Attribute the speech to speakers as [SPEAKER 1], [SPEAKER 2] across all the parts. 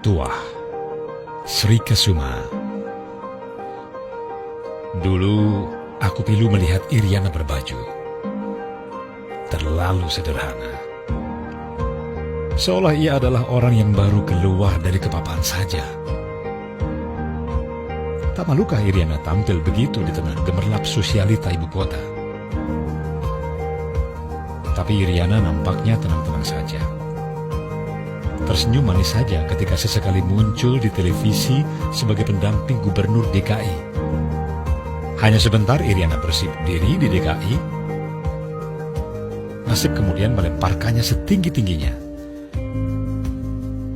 [SPEAKER 1] Tuah, Sri Kesuma. Dulu aku pilu melihat Iriana berbaju. Terlalu sederhana. Seolah ia adalah orang yang baru keluar dari kepapaan saja. Tak malukah Iriana tampil begitu di tengah gemerlap sosialita ibu kota? Tapi Iriana nampaknya tenang-tenang saja. Tersenyum manis saja ketika sesekali muncul di televisi sebagai pendamping gubernur DKI. Hanya sebentar Iriana bersibuk diri di DKI. Nasib kemudian melemparkannya setinggi-tingginya.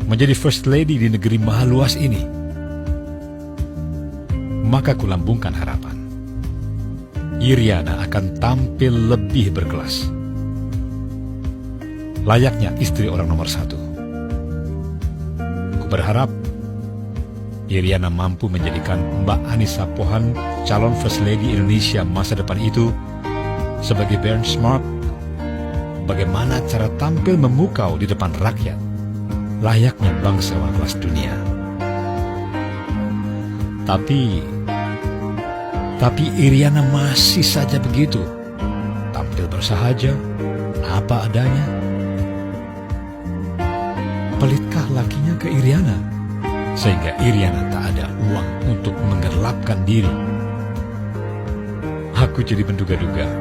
[SPEAKER 1] Menjadi first lady di negeri maha luas ini. Maka kulambungkan harapan. Iriana akan tampil lebih berkelas. Layaknya istri orang nomor 1. Berharap Iriana mampu menjadikan Mbak Anissa Pohan, calon First Lady Indonesia masa depan itu, sebagai benchmark bagaimana cara tampil memukau di depan rakyat, layaknya bangsawan kelas dunia. Tapi Iriana masih saja begitu, tampil bersahaja, apa adanya. Pelitkah lakinya ke Iriana, sehingga Iriana tak ada uang untuk menggelapkan diri? Aku jadi menduga-duga.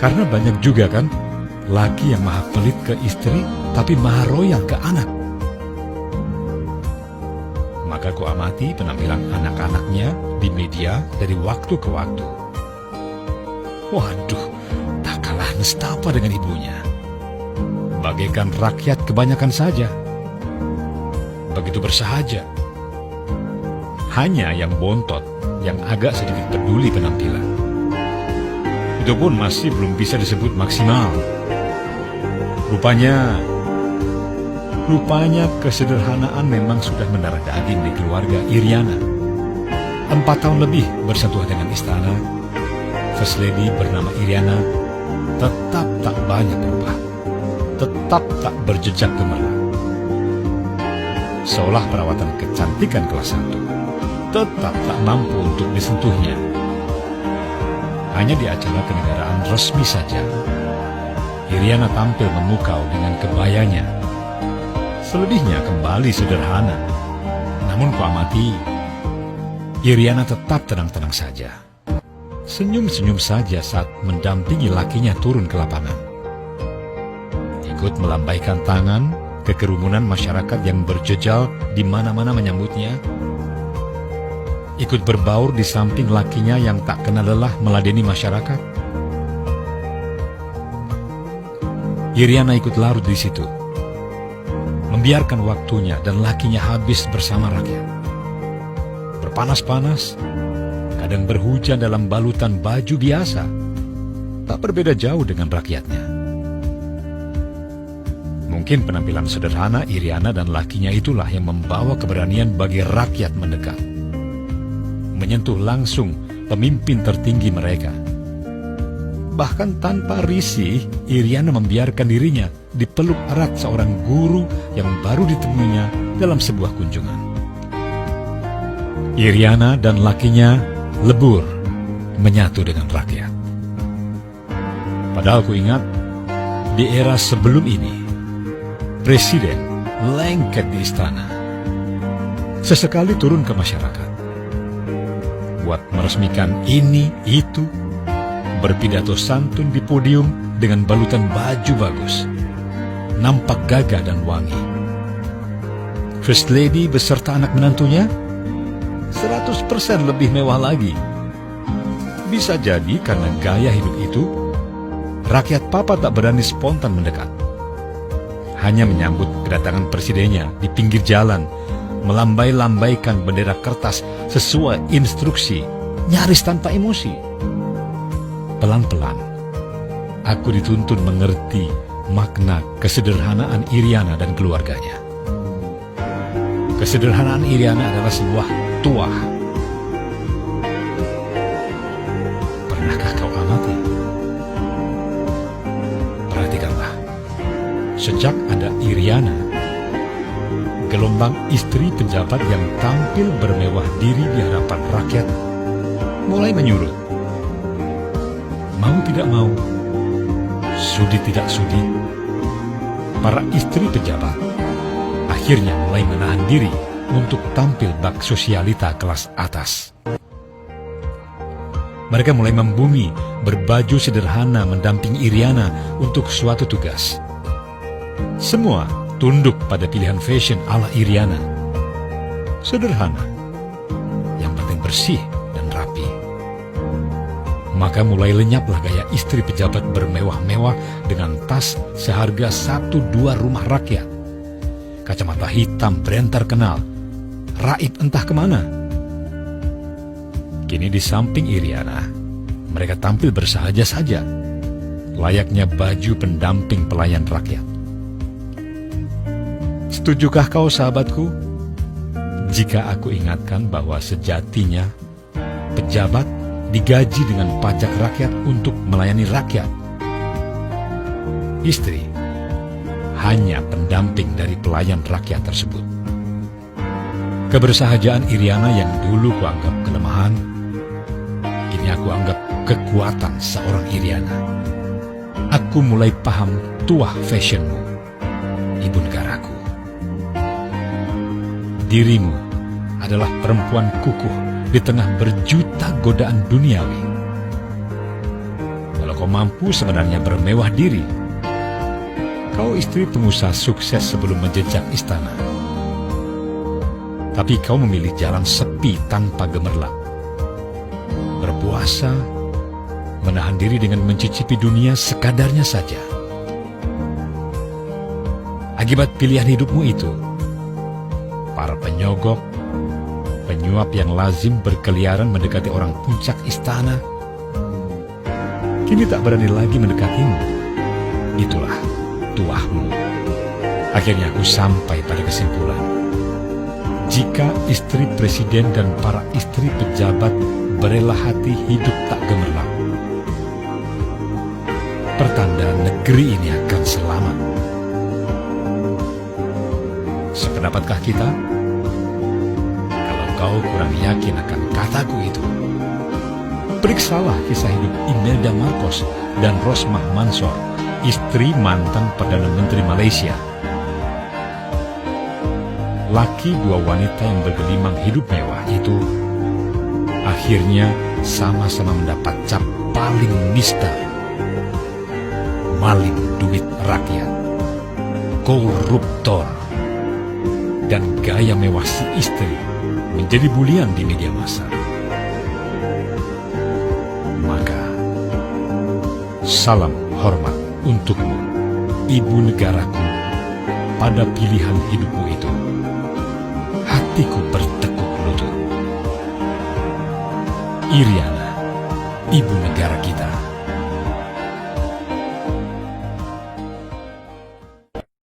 [SPEAKER 1] Karena banyak juga kan laki yang maha pelit ke istri, tapi maha royal ke anak. Maka ku amati penampilan anak-anaknya di media dari waktu ke waktu. Waduh, tak kalah nestapa dengan ibunya. Bagaikan rakyat kebanyakan saja. Begitu bersahaja. Hanya yang bontot, yang agak sedikit peduli penampilan. Itu pun masih belum bisa disebut maksimal. Rupanya kesederhanaan memang sudah mendarah daging di keluarga Iriana. 4 tahun lebih bersentuhan dengan istana, First Lady bernama Iriana tetap tak banyak berubah. Tetap tak berjejak gemerlap. Seolah perawatan kecantikan kelas 1 tetap tak mampu untuk disentuhnya. Hanya di acara kenegaraan resmi saja, Iriana tampil memukau dengan kebayanya. Selebihnya kembali sederhana. Namun kuamati, Iriana tetap tenang-tenang saja. Senyum-senyum saja saat mendampingi lakinya turun ke lapangan. Ikut melambaikan tangan ke kerumunan masyarakat yang berjejal di mana-mana menyambutnya. Ikut berbaur di samping lakinya yang tak kenal lelah meladeni masyarakat. Iriana ikut larut di situ, membiarkan waktunya dan lakinya habis bersama rakyat. Berpanas-panas, kadang berhujan dalam balutan baju biasa, tak berbeda jauh dengan rakyatnya. Mungkin penampilan sederhana Iriana dan lakinya itulah yang membawa keberanian bagi rakyat mendekat. Menyentuh langsung pemimpin tertinggi mereka. Bahkan tanpa risih, Iriana membiarkan dirinya dipeluk erat seorang guru yang baru ditemuinya dalam sebuah kunjungan. Iriana dan lakinya lebur menyatu dengan rakyat. Padahal ku ingat, di era sebelum ini, Presiden lengket di istana. Sesekali turun ke masyarakat. Buat meresmikan ini, itu. Berpidato santun di podium dengan balutan baju bagus. Nampak gagah dan wangi. First Lady beserta anak menantunya 100% lebih mewah lagi. Bisa jadi karena gaya hidup itu, rakyat papa tak berani spontan mendekat. Hanya menyambut kedatangan presidennya di pinggir jalan, melambai-lambaikan bendera kertas sesuai instruksi, nyaris tanpa emosi. Pelan-pelan, aku dituntun mengerti makna kesederhanaan Iriana dan keluarganya. Kesederhanaan Iriana adalah sebuah tuah. Pernahkah kau amati? Perhatikanlah, sejak ada Iriana, gelombang istri pejabat yang tampil bermewah diri di hadapan rakyat mulai menyurut. Mau tidak mau, sudi tidak sudi, para istri pejabat akhirnya mulai menahan diri untuk tampil bak sosialita kelas atas. Mereka mulai membumi, berbaju sederhana mendampingi Iriana untuk suatu tugas. Semua tunduk pada pilihan fashion ala Iriana. Sederhana, yang penting bersih dan rapi. Maka mulai lenyaplah gaya istri pejabat bermewah-mewah dengan tas seharga 1-2 rumah rakyat, kacamata hitam brand terkenal, raib entah kemana. Kini di samping Iriana, mereka tampil bersahaja saja, layaknya baju pendamping pelayan rakyat. Setujukah kau, sahabatku, jika aku ingatkan bahwa sejatinya pejabat digaji dengan pajak rakyat untuk melayani rakyat? Istri hanya pendamping dari pelayan rakyat tersebut. Kebersahajaan Iriana yang dulu kuanggap kelemahan, kini aku anggap kekuatan seorang Iriana. Aku mulai paham tuah fashionmu, ibu negaraku. Dirimu adalah perempuan kukuh di tengah berjuta godaan duniawi. Kalau kau mampu sebenarnya bermewah diri, kau istri pengusaha sukses sebelum menjejak istana. Tapi kau memilih jalan sepi tanpa gemerlap. Berpuasa, menahan diri dengan mencicipi dunia sekadarnya saja. Akibat pilihan hidupmu itu, para penyogok, penyuap yang lazim berkeliaran mendekati orang puncak istana, kini tak berani lagi mendekatimu. Itulah tuahmu. Akhirnya aku sampai pada kesimpulan, jika istri presiden dan para istri pejabat berela hati hidup tak gemerlap, pertanda negeri ini akan selamat. Sependapatkah kita? Kalau kau kurang yakin akan kataku itu, periksalah kisah hidup Imelda Marcos dan Rosmah Mansor, istri mantan Perdana Menteri Malaysia. Laki dua wanita yang bergelimang hidup mewah itu akhirnya sama-sama mendapat cap paling nista: maling duit rakyat, koruptor. Dan gaya mewah si istri menjadi bulian di media massa. Maka, salam hormat untukmu, ibu negaraku, pada pilihan hidupmu itu. Hatiku bertekuk lutut. Iriana, ibu negara kita.